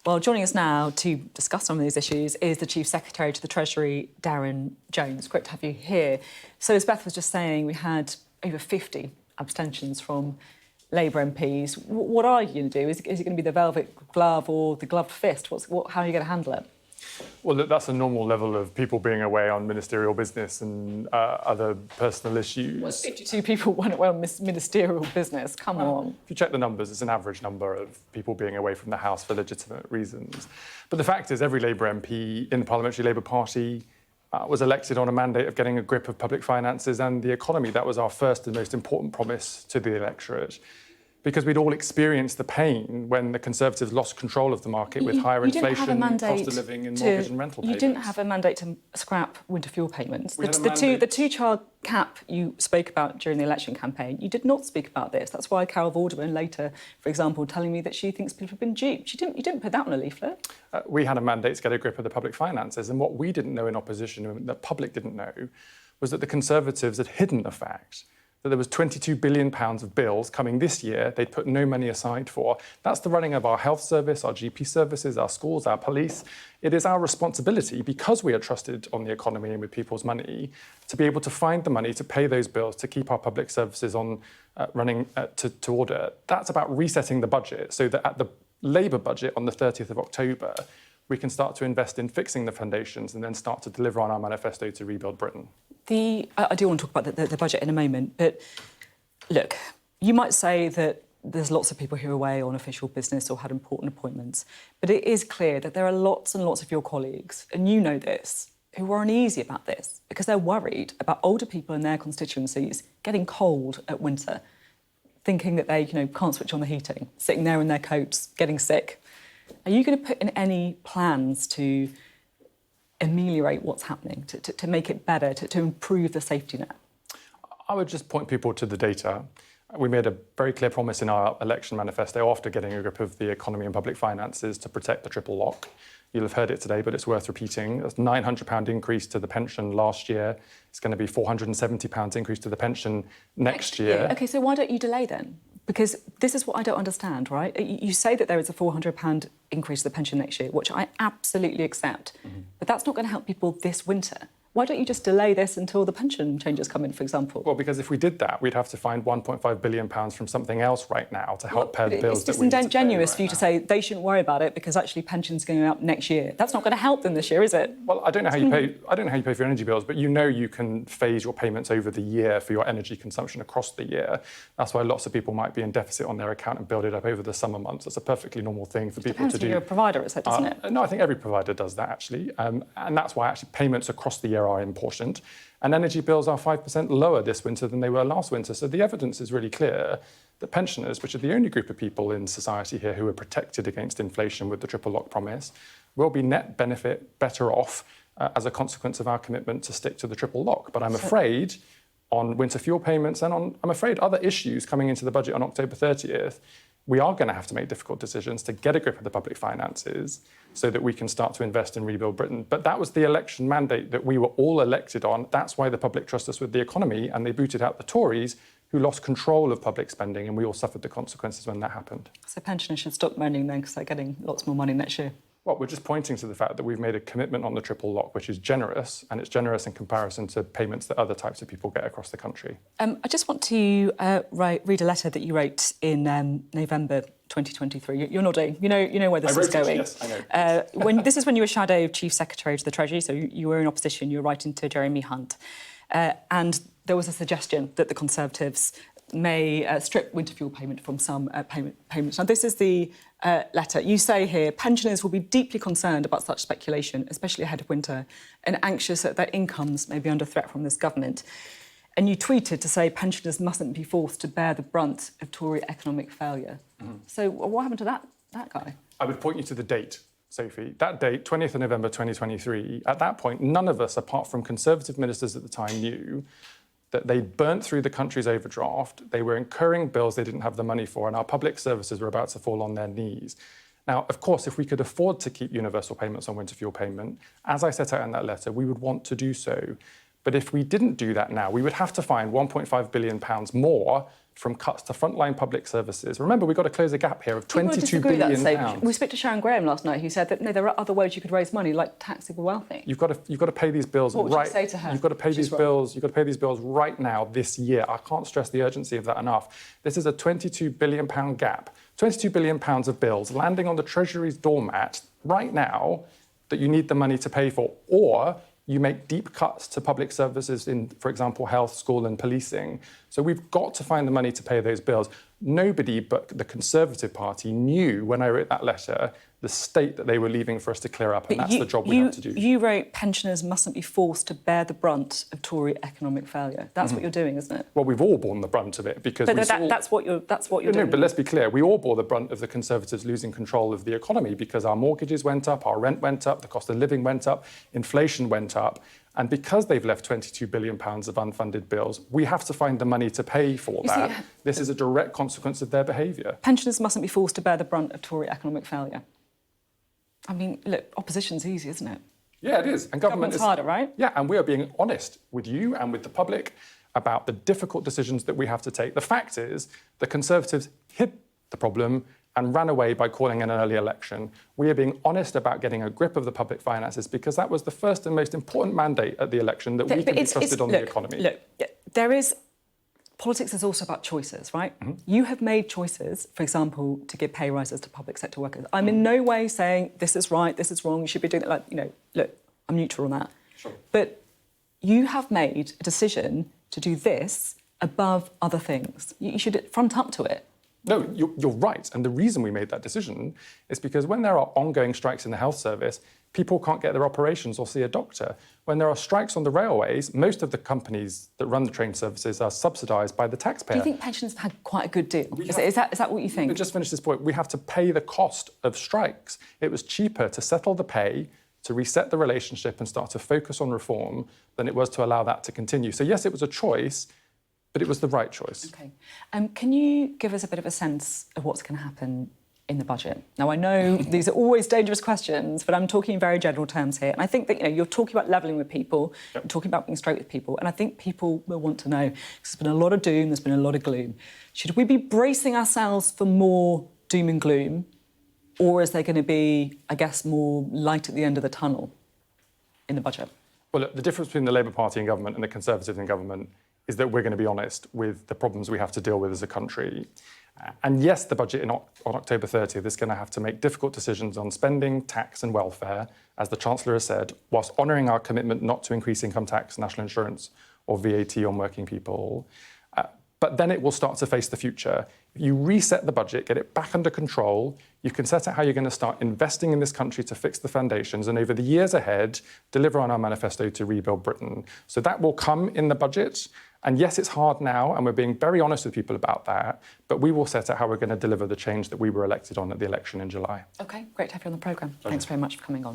Well, joining us now to discuss some of these issues is the Chief Secretary to the Treasury, Darren Jones. Great to have you here. So as Beth was just saying, we had over 50 abstentions from Labour MPs. What are you going to do? Is it going to be the velvet glove or the gloved fist? How are you going to handle it? Well, look, that's a normal level of people being away on ministerial business and other personal issues. Well, 52 people went away on ministerial business. Come on. If you check the numbers, it's an average number of people being away from the House for legitimate reasons. But the fact is, every Labour MP in the Parliamentary Labour Party was elected on a mandate of getting a grip of public finances and the economy. That was our first and most important promise to the electorate. Because we'd all experienced the pain when the Conservatives lost control of the market with higher inflation, cost of living and mortgage and rental payments. You didn't have a mandate to scrap winter fuel payments. The two-child cap you spoke about during the election campaign, you did not speak about this. That's why Carol Vorderman later, for example, telling me that she thinks people have been duped. You didn't put that on a leaflet. We had a mandate to get a grip of the public finances, and what we didn't know in opposition, and the public didn't know, was that the Conservatives had hidden the fact that there was £22 billion of bills coming this year they'd put no money aside for. That's the running of our health service, our GP services, our schools, our police. It is our responsibility, because we are trusted on the economy and with people's money, to be able to find the money to pay those bills, to keep our public services on running to order. That's about resetting the budget so that at the Labour budget on the 30th of October, we can start to invest in fixing the foundations and then start to deliver on our manifesto to rebuild Britain. I do want to talk about the budget in a moment, but look, you might say that there's lots of people who are away on official business or had important appointments, but it is clear that there are lots and lots of your colleagues, and you know this, who are uneasy about this because they're worried about older people in their constituencies getting cold at winter, thinking that they can't switch on the heating, sitting there in their coats, getting sick. Are you going to put in any plans to ameliorate what's happening, to make it better, to improve the safety net? I would just point people to the data. We made a very clear promise in our election manifesto after getting a grip of the economy and public finances to protect the triple lock. You'll have heard it today, but it's worth repeating. That's a £900 increase to the pension last year. It's going to be £470 increase to the pension next year. OK, so why don't you delay then? Because this is what I don't understand, right? You say that there is a £400 increase to the pension next year, which I absolutely accept. But that's not going to help people this winter. Why don't you just delay this until the pension changes come in, for example? Well, because if we did that, we'd have to find £1.5 billion from something else right now to help pay the bills that we need to pay. It's disingenuous for you to say they shouldn't worry about it because actually pensions going up next year. That's not going to help them this year, is it? Well, I don't know how you pay. I don't know how you pay for your energy bills, but you know you can phase your payments over the year for your energy consumption across the year. That's why lots of people might be in deficit on their account and build it up over the summer months. It's a perfectly normal thing for people to do. Your provider is it, doesn't it? No, I think every provider does that actually, and that's why actually payments across the year are important. And energy bills are 5% lower this winter than they were last winter. So the evidence is really clear that pensioners, which are the only group of people in society here who are protected against inflation with the triple lock promise, will be net benefit better off as a consequence of our commitment to stick to the triple lock. But I'm afraid on winter fuel payments and on, I'm afraid, other issues coming into the budget on October 30th, we are going to have to make difficult decisions to get a grip of the public finances so that we can start to invest and rebuild Britain. But that was the election mandate that we were all elected on. That's why the public trust us with the economy, and they booted out the Tories, who lost control of public spending, and we all suffered the consequences when that happened. So pensioners should stop moaning then because they're getting lots more money next year. Well, we're just pointing to the fact that we've made a commitment on the triple lock, which is generous, and it's generous in comparison to payments that other types of people get across the country. I just want to read a letter that you wrote in November 2023. You're nodding. You know where this is going. Yes, I know. This is when you were Shadow Chief Secretary to the Treasury, so you were in opposition. You were writing to Jeremy Hunt, and there was a suggestion that the Conservatives may strip winter fuel payment from some payments. Now, this is the letter. You say here, pensioners will be deeply concerned about such speculation, especially ahead of winter, and anxious that their incomes may be under threat from this government. And you tweeted to say pensioners mustn't be forced to bear the brunt of Tory economic failure. So what happened to that guy? I would point you to the date, Sophie. That date, 20th of November 2023, at that point, none of us, apart from Conservative ministers at the time, knew that they burnt through the country's overdraft, they were incurring bills they didn't have the money for, and our public services were about to fall on their knees. Now, of course, if we could afford to keep universal payments on winter fuel payment, as I set out in that letter, we would want to do so. But if we didn't do that now, we would have to find £1.5 billion more from cuts to frontline public services. Remember, we've got to close a gap here of £22 billion. We spoke to Sharon Graham last night, who said that no, there are other ways you could raise money, like taxing the wealthy. You've got to pay these bills what right. Would you say to her? You've got to pay these bills. You've got to pay these bills right now, this year. I can't stress the urgency of that enough. This is a £22 billion gap, £22 billion of bills landing on the Treasury's doormat right now that you need the money to pay for, or you make deep cuts to public services in, for example, health, school and policing. So we've got to find the money to pay those bills. Nobody but the Conservative Party knew when I wrote that letter the state that they were leaving for us to clear up, and that's the job we have to do. You wrote pensioners mustn't be forced to bear the brunt of Tory economic failure. That's what you're doing, isn't it? Well, we've all borne the brunt of it because that's what you're doing. No, but let's be clear. We all bore the brunt of the Conservatives losing control of the economy because our mortgages went up, our rent went up, the cost of living went up, inflation went up. And because they've left £22 billion of unfunded bills, we have to find the money to pay for that. This is a direct consequence of their behaviour. Pensioners mustn't be forced to bear the brunt of Tory economic failure. I mean, look, opposition's easy, isn't it? Yeah, it is. And government's harder, right? Yeah, and we are being honest with you and with the public about the difficult decisions that we have to take. The fact is, the Conservatives hid the problem and ran away by calling an early election. We are being honest about getting a grip of the public finances because that was the first and most important mandate at the election, that we can be trusted on the economy. Look, there is... Politics is also about choices, right? Mm-hmm. You have made choices, for example, to give pay rises to public sector workers. I'm in no way saying this is right, this is wrong, you should be doing it. Look, I'm neutral on that. Sure. But you have made a decision to do this above other things. You should front up to it. No, you're right. And the reason we made that decision is because when there are ongoing strikes in the health service, people can't get their operations or see a doctor. When there are strikes on the railways, most of the companies that run the train services are subsidised by the taxpayer. Do you think pensioners have had quite a good deal? Is that what you think? But just finish this point. We have to pay the cost of strikes. It was cheaper to settle the pay, to reset the relationship and start to focus on reform than it was to allow that to continue. So yes, it was a choice, but it was the right choice. OK. Can you give us a bit of a sense of what's going to happen in the budget? Now, I know these are always dangerous questions, but I'm talking in very general terms here. And I think that you're talking about levelling with people, you're talking about being straight with people, and I think people will want to know, because there's been a lot of doom, there's been a lot of gloom. Should we be bracing ourselves for more doom and gloom, or is there going to be, I guess, more light at the end of the tunnel in the budget? Well, look, the difference between the Labour Party in government and the Conservatives in government is that we're going to be honest with the problems we have to deal with as a country. And yes, the budget on October 30th is going to have to make difficult decisions on spending, tax and welfare, as the Chancellor has said, whilst honouring our commitment not to increase income tax, national insurance or VAT on working people. But then it will start to face the future. If you reset the budget, get it back under control, you can set out how you're going to start investing in this country to fix the foundations and over the years ahead, deliver on our manifesto to rebuild Britain. So that will come in the budget. And yes, it's hard now, and we're being very honest with people about that, but we will set out how we're going to deliver the change that we were elected on at the election in July. OK, great to have you on the programme. Thanks very much for coming on.